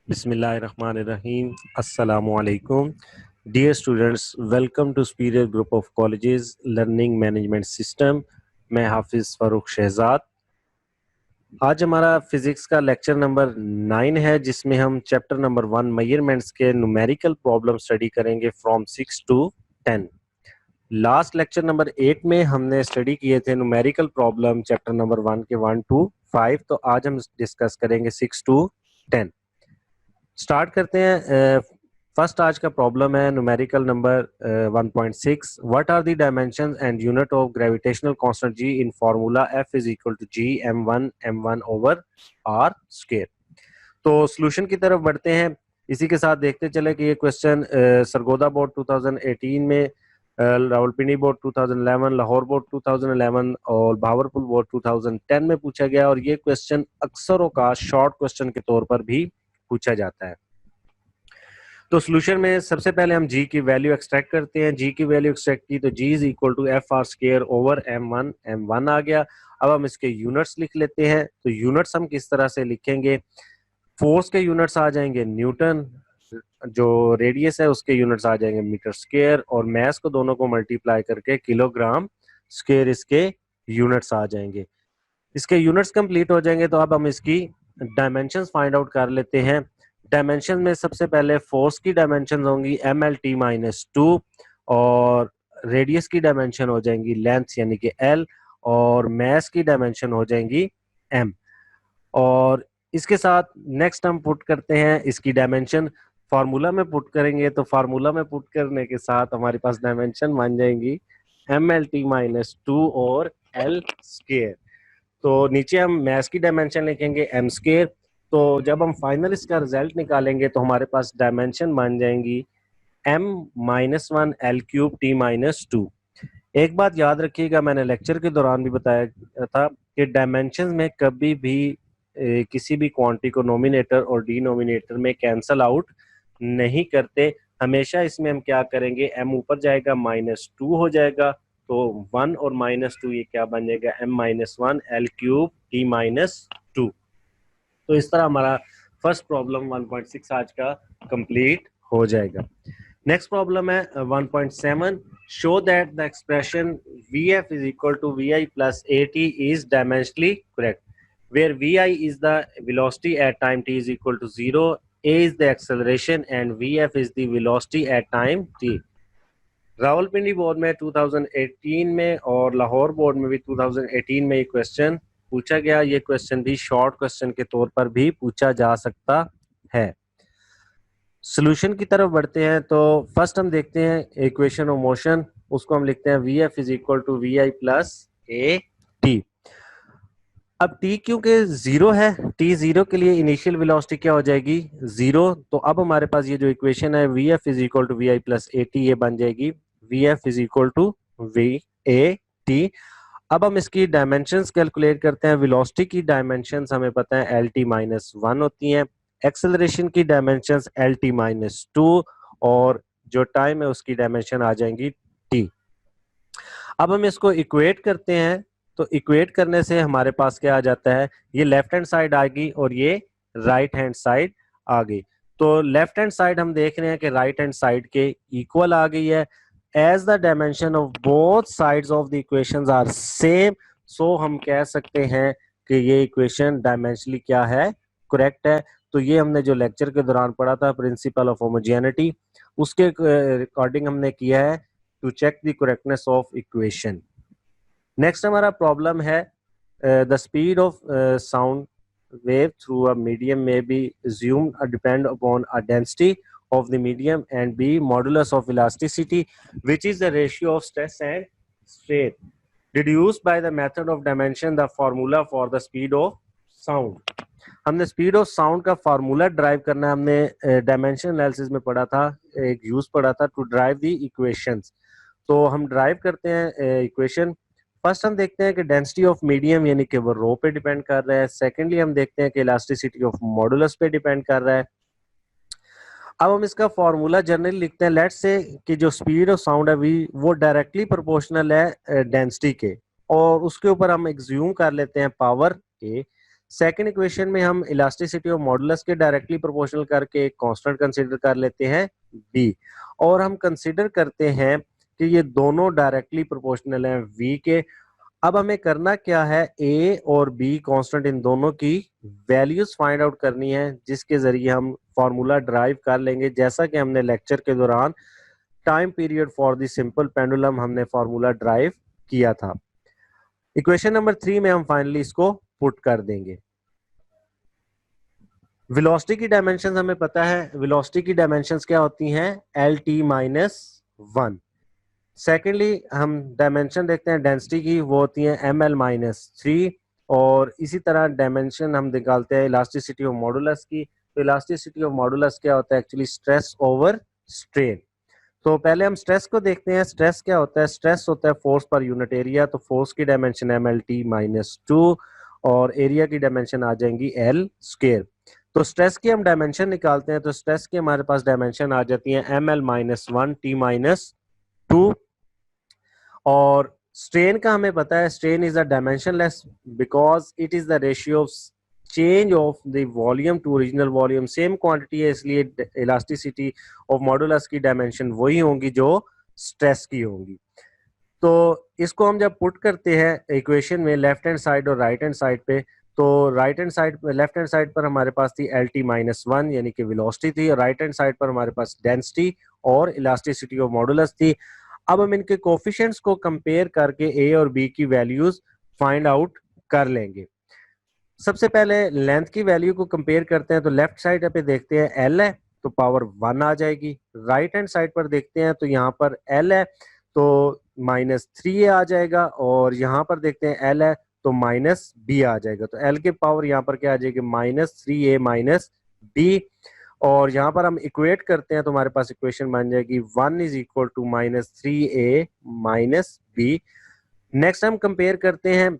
Bismillahirrahmanirrahim. Assalamualaikum. Dear students, welcome to Superior Group of Colleges Learning Management System. मैं हाफिज फारूक शहजाद। आज हमारा physics का lecture number 9 है, जिसमें हम चैप्टर नंबर 1 मेजरमेंट्स के न्यूमेरिकल प्रॉब्लम स्टडी करेंगे from 6 to 10। Last lecture number 8 में हमने स्टडी किए थे न्यूमेरिकल प्रॉब्लम चैप्टर नंबर 1 के 1 टू 5। तो आज हम डिस्कस करेंगे 6 टू 10। स्टार्ट करते हैं। फर्स्ट आज का प्रॉब्लम है numerical number 1.6। What are the dimensions and unit of gravitational constant G in formula F is equal to G m1 over r square. तो सॉल्यूशन की तरफ बढ़ते हैं। इसी के साथ देखते चले कि ये क्वेश्चन सरगोदा बोर्ड 2018 में, रावलपिंडी बोर्ड 2011, लाहौर बोर्ड 2011 और भावलपुर बोर्ड 2010 में पूछा गया, और ये क्वेश्चन अक्सर औकात शॉर्ट क्वेश्चन के तौर पर भी पूछा जाता है। तो सॉल्यूशन में सबसे पहले हम जी की वैल्यू एक्सट्रैक्ट करते हैं। जी की वैल्यू एक्सट्रैक्ट की तो g is equal to f r square over m1 आ गया। अब हम इसके यूनिट्स लिख लेते हैं। तो यूनिट्स हम किस तरह से लिखेंगे? फोर्स के यूनिट्स आ जाएंगे न्यूटन, जो रेडियस है उसके यूनिट्स आ जाएंगे मीटर स्क्वायर, और मैस को दोनों को मल्टीप्लाई करके किलोग्राम स्क्वायर इसके यूनिट्स आ जाएंगे। इसके यूनिट्स कंप्लीट हो जाएंगे। तो अब हम इसकी डायमेंशंस फाइंड आउट कर लेते हैं। डायमेंशन में सबसे पहले फोर्स की डायमेंशन होंगी mlt-2, और रेडियस की डायमेंशन हो जाएंगी लेंथ यानी कि l, और मैस की डायमेंशन हो जाएंगी m। और इसके साथ नेक्स्ट हम पुट करते हैं इसकी डायमेंशन फार्मूला में पुट करेंगे। तो फार्मूला में पुट करने के साथ हमारे पास डायमेंशन बन जाएंगी mlt-2 और l स्क्वायर। तो नीचे हम मैस की डायमेंशन लिखेंगे m स्क्वायर। तो जब हम फाइनल इसका रिजल्ट निकालेंगे तो हमारे पास डायमेंशन बन जाएंगी m-1 l³ t-2। एक बात याद रखिएगा, मैंने लेक्चर के दौरान भी बताया था कि डायमेंशन में कभी भी किसी भी क्वांटिटी को नोमिनेटर और डिनोमिनेटर में कैंसल आउट नहीं करते। हमेशा इसमें हम क्या करेंगे, m ऊपर जाएगा -2 हो जाएगा, तो 1 और -2 ये क्या बन जाएगा, m-1 l³ t-2। तो इस तरह हमारा फर्स्ट प्रॉब्लम 1.6 आज का कंप्लीट हो जाएगा। नेक्स्ट प्रॉब्लम है 1.7। Show that the expression Vf is equal to Vi plus At is dimensionally correct, where Vi is the velocity at time t is equal to 0, A is the acceleration and Vf is the velocity at time t। Rawalpindi board में 2018 में और Lahore board में भी 2018 में ये question पूछा गया। ये क्वेश्चन भी शॉर्ट क्वेश्चन के तौर पर भी पूछा जा सकता है। सॉल्यूशन की तरफ बढ़ते हैं। तो फर्स्ट हम देखते हैं इक्वेशन ऑफ मोशन, उसको हम लिखते हैं Vf is equal to Vi plus At। अब t क्योंकि 0 है, t 0 के लिए इनिशियल वेलोसिटी क्या हो जाएगी, 0। तो अब हमारे पास ये जो इक्वेशन है Vf is equal to Vi plus At, ये बन जाएगी Vf इज इक्वल टूVat। अब हम इसकी डायमेंशंस कैलकुलेट करते हैं। वेलोसिटी की डायमेंशंस हमें पता है lt-1 होती हैं, एक्सेलरेशन की डायमेंशंस lt-2, और जो टाइम है उसकी डायमेंशन आ जाएंगी t। अब हम इसको इक्वेट करते हैं। तो इक्वेट करने से हमारे पास क्या आ जाता है, ये लेफ्ट हैंड साइड आ गई और ये राइट हैंड साइड आ गई। तो लेफ्ट हैंड साइड हम देख रहे हैं कि राइट हैंड साइड के इक्वल आ गई है। As the dimension of both sides of the equations are same, so हम कह सकते हैं कि ये इक्वेशन डायमेंशनली क्या है, करेक्ट है। तो ये हमने जो लेक्चर के दौरान पढ़ा था प्रिंसिपल ऑफ होमोजेनिटी, उसके अकॉर्डिंग हमने किया है to check the correctness of equation. Next हमारा प्रॉब्लम है the speed of sound wave through a medium may be assumed depend upon a density of the medium and b modulus of elasticity, which is the ratio of stress and strain. Deduced by the method of dimension the formula for the speed of sound। हमने speed of sound का formula drive करना है। हमने dimension analysis में पढ़ा था, एक use पढ़ा था टू ड्राइव द इक्वेशंस। तो हम ड्राइव करते हैं इक्वेशन। फर्स्ट हम देखते हैं कि डेंसिटी ऑफ मीडियम यानी कि वो रो पे डिपेंड कर रहा है। सेकेंडली हम देखते हैं कि इलास्टिसिटी ऑफ मॉडुलस पे डिपेंड कर रहा है। अब हम इसका फॉर्मूला जनरली लिखते हैं, लेट्स से कि जो स्पीड ऑफ साउंड है वी वो डायरेक्टली प्रोपोर्शनल है डेंसिटी के, और उसके ऊपर हम एग्ज्यूम कर लेते हैं पावर ए। सेकंड इक्वेशन में हम इलास्टिसिटी ऑफ मॉडुलस के डायरेक्टली प्रोपोर्शनल करके एक कांस्टेंट कंसीडर कर लेते हैं बी, और हम कंसीडर करते हैं कि ये दोनों डायरेक्टली प्रोपोर्शनल हैं वी के। अब हमें करना क्या है, ए और बी कांस्टेंट इन दोनों की वैल्यूज फाइंड आउट करनी है, जिसके जरिए हम फॉर्मूला ड्राइव कर लेंगे, जैसा कि हमने लेक्चर के दौरान time period for the simple pendulum हमने फॉर्मूला ड्राइव किया था। इक्वेशन नंबर 3 में हम फाइनली इसको पुट कर देंगे। वेलोसिटी की डायमेंशंस हमें पता है, वेलोसिटी की डायमेंशंस क्या होती हैं, एल टी माइनस 1। सेकेंडली हम डायमेंशन देखते हैं डेंसिटी की, वो होती है एम एल माइनस 3, और इसी तरह डायमेंशन हम निकालते हैं इलास्टिसिटी ऑफ मॉडुलस की। तो इलास्टिसिटी ऑफ मॉडुलस क्या होता है, एक्चुअली स्ट्रेस ओवर स्ट्रेन। तो पहले हम स्ट्रेस को देखते हैं। स्ट्रेस क्या होता है, स्ट्रेस होता है फोर्स पर यूनिट एरिया। तो फोर्स की dimension M L T minus 2, और एरिया की डायमेंशन आ जाएंगी एल स्क्वायर। तो स्ट्रेस की हम डायमेंशन निकालते हैं, तो स्ट्रेस की हमारे पास डायमेंशन आ जाती है M L minus 1 T minus 2, और स्ट्रेन का हमें पता है strain is a dimensionless because it is the ratio of change of the volume to original volume. Same quantity है, इसलिए इलास्टिसिटी ऑफ मॉडुलस की डायमेंशन वही होंगी जो स्ट्रेस की होंगी। तो इसको हम जब पुट करते हैं इक्वेशन में लेफ्ट हैंड साइड और राइट हैंड साइड पे, तो right hand side left hand side पर हमारे पास थी एल टी माइनस 1 यानी कि वेलोसिटी थी, और राइट हैंड साइड पर हमारे पास डेंसिटी और इलास्टिसिटी ऑफ मॉडुलस थी। अब हम इनके कोफिशिएंट्स को कंपेयर करके ए और बी की वैल्यूज फाइंड आउट कर लेंगे। सबसे पहले लेंथ की वैल्यू को कंपेयर करते हैं, तो लेफ्ट साइड पे देखते हैं एल है तो पावर 1 आ जाएगी। राइट हैंड साइड पर देखते हैं तो यहाँ पर एल है तो माइनस 3 आ जाएगा, और यहाँ पर देखते हैं एल है तो माइनस बी आ जाएगा। तो एल के पावर यहाँ पर क्या आ जाएगी, माइनस 3a माइनस बी, और यहाँ पर हम इक्वेट करते हैं तो हमारे पास इक्वेशन बन जाएगी 1 is equal to minus 3a minus B. Next हम कंपेयर करते हैं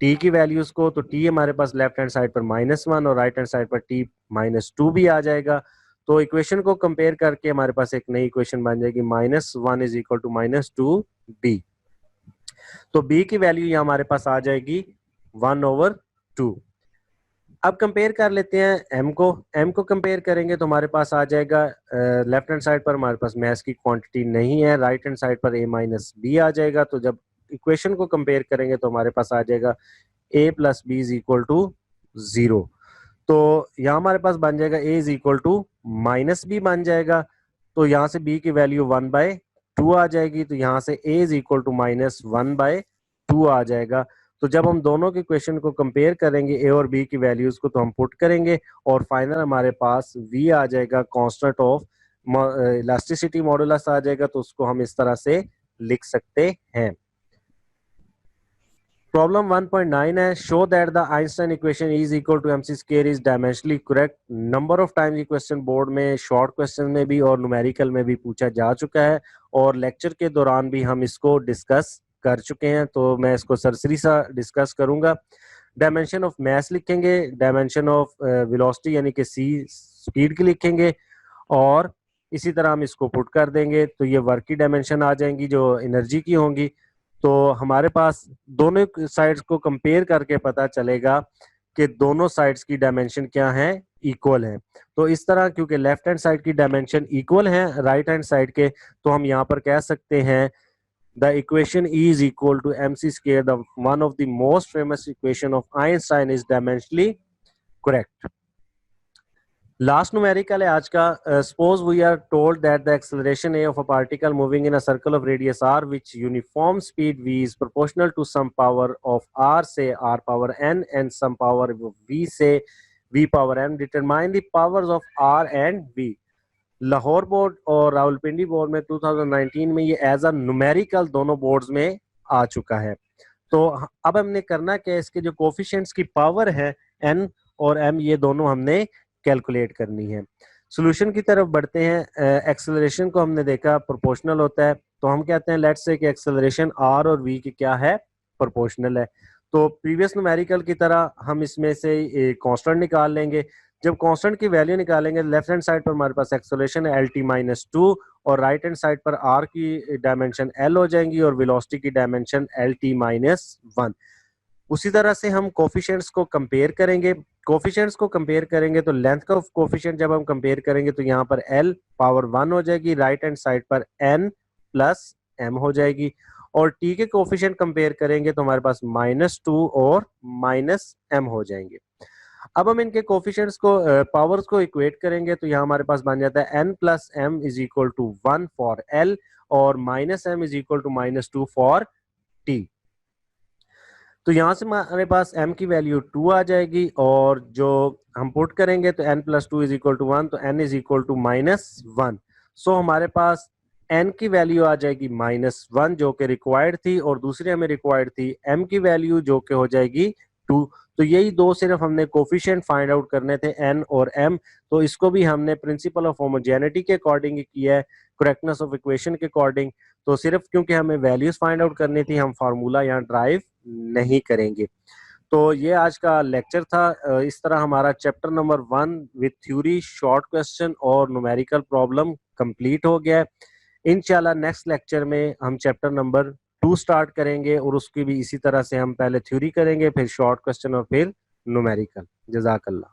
टी की वैल्यूज को, तो टी हमारे पास लेफ्ट हैंड साइड पर -1 और राइट हैंड साइड पर टी -2 भी आ जाएगा। तो इक्वेशन को कंपेयर करके हमारे पास एक नई इक्वेशन बन जाएगी -1 इज इक्वल टू -2 बी। तो बी की वैल्यू यहाँ हमारे पास आ जाएगी 1/2। अब कंपेयर कर लेते हैं एम को कंपेयर करेंगे तो हमारे पास आ जाएगा लेफ्ट हैंड साइड पर हमारे पास मैस की क्वांटिटी नहीं है, राइट हैंड साइड पर a माइनस बी आ जाएगा। तो जब इक्वेशन को कंपेयर करेंगे तो हमारे पास आ जाएगा a plus B is equal to 0। तो यहाँ हमारे पास बन जाएगा a is equal to minus B बन जाएगा। तो यहाँ से b की वैल्यू 1/2 आ जाएगी, तो यहाँ से a इज इक्वल टू -1/2 आ जाएगा। तो जब हम दोनों के क्वेश्चन को कंपेयर करेंगे ए और बी की वैल्यूज को, तो हम पुट करेंगे और फाइनल हमारे पास v आ जाएगा कांस्टेंट ऑफ इलास्टिसिटी मॉडुलस आ जाएगा। तो उसको हम इस तरह से लिख सकते हैं। प्रॉब्लम 1.9 है, show that the Einstein equation is equal to MC square is dimensionally correct. Number of times ये क्वेश्चन बोर्ड में शॉर्ट क्वेश्चन में भी और न्यूमेरिकल में भी पूछा जा चुका है, और लेक्चर के दौरान भी हम इसको डिस्कस कर चुके हैं। तो मैं इसको सरसरी सा डिस्कस करूंगा। डायमेंशन ऑफ मास लिखेंगे, डायमेंशन ऑफ वेलोसिटी यानी कि सी स्पीड की लिखेंगे, और इसी तरह हम इसको पुट कर देंगे तो ये वर्क की डायमेंशन आ जाएंगी जो एनर्जी की होंगी। तो हमारे पास दोनों साइड्स को कंपेयर करके पता चलेगा कि दोनों साइड्स की डायमेंशन क्या है, इक्वल है। तो इस तरह क्योंकि लेफ्ट हैंड साइड की डायमेंशन इक्वल है राइट हैंड साइड के, तो हम यहाँ पर कह सकते हैं the equation E is equal to mc square, the one of the most famous equation of Einstein is dimensionally correct. Last numerical है आज का। Suppose we are told that the acceleration a of a particle moving in a circle of radius r which uniform speed v is proportional to some power of r say r power n and some power v say v power n. Determine the powers of r and v. Lahore board और Rawalpindi board में 2019 में ये as a numerical दोनों boards में आ चुका है। तो अब हमने करना क्या है, इसके जो कोफिशिएंट्स की पावर है n और m ये दोनों हमने कैलकुलेट करनी है। सॉल्यूशन की तरफ बढ़ते हैं। एक्सेलरेशन को हमने देखा प्रोपोर्शनल होता है, तो हम कहते हैं लेट्स से कि एक्सेलरेशन r और v की क्या है, प्रोपोर्शनल है। तो प्रीवियस न्यूमेरिकल की तरह हम इसमें से कांस्टेंट निकाल लेंगे। जब कांस्टेंट की वैल्यू निकालेंगे लेफ्ट हैंड साइड पर हमारे पास एक्सेलरेशन है lt-2 और राइट हैंड साइड पर r की डायमेंशन l हो जाएंगी और वेलोसिटी की डायमेंशन lt-1। उसी तरह से हम कोफिशिएंट्स को कंपेयर करेंगे। कोफिशिएंट्स को कंपेयर करेंगे तो लेंथ का कोफिशिएंट जब हम कंपेयर करेंगे तो यहाँ पर l पावर 1 हो जाएगी, राइट हैंड साइड पर n प्लस m हो जाएगी। और t के कोफिशिएंट कंपेयर करेंगे तो हमारे पास -2 और -m हो जाएंगे। अब हम इनके कोफिशिएंट्स को पावर्स को इक्वेट करेंगे तो यहाँ हमारे पास बन जाता है n plus m is equal to 1 for l और -m is equal to -2 for t। तो यहाँ से हमारे पास m की वैल्यू 2 आ जाएगी और जो हम पुट करेंगे तो n plus 2 is equal to 1 तो n is equal to -1। So हमारे पास n की वैल्यू आ जाएगी -1 जो कि रिक्वायर्ड थी और दूसरी हमें रिक्वायर्ड थी m की वैल्यू जो कि हो जाएगी 2। तो यही दो सिर्फ हमने कोफिशिएंट फाइंड आउट करने थे n और m। तो इसको भी हमने प्रिंसिपल ऑफ होमोजेनिटी के अकॉर्डिंग किया है, करेक्टनेस ऑफ इक्वेशन के अकॉर्डिंग। तो सिर्फ क्योंकि हमें वैल्यूज फाइंड आउट करनी थी हम फार्मूला यहाँ ड्राइव नहीं करेंगे। तो ये आज का लेक्चर था। इस तरह हमारा chapter number 1 with theory, short question और न्यूमेरिकल प्रॉब्लम कंप्लीट हो गया है। इंशाल्लाह नेक्स्ट लेक्चर में हम चैप्टर नंबर 2 स्टार्ट करेंगे और उसकी भी इसी तरह से हम पहले थ्योरी करेंगे, फिर शॉर्ट क्वेश्चन और फिर न्यूमेरिकल। जज़ाकल्लाह।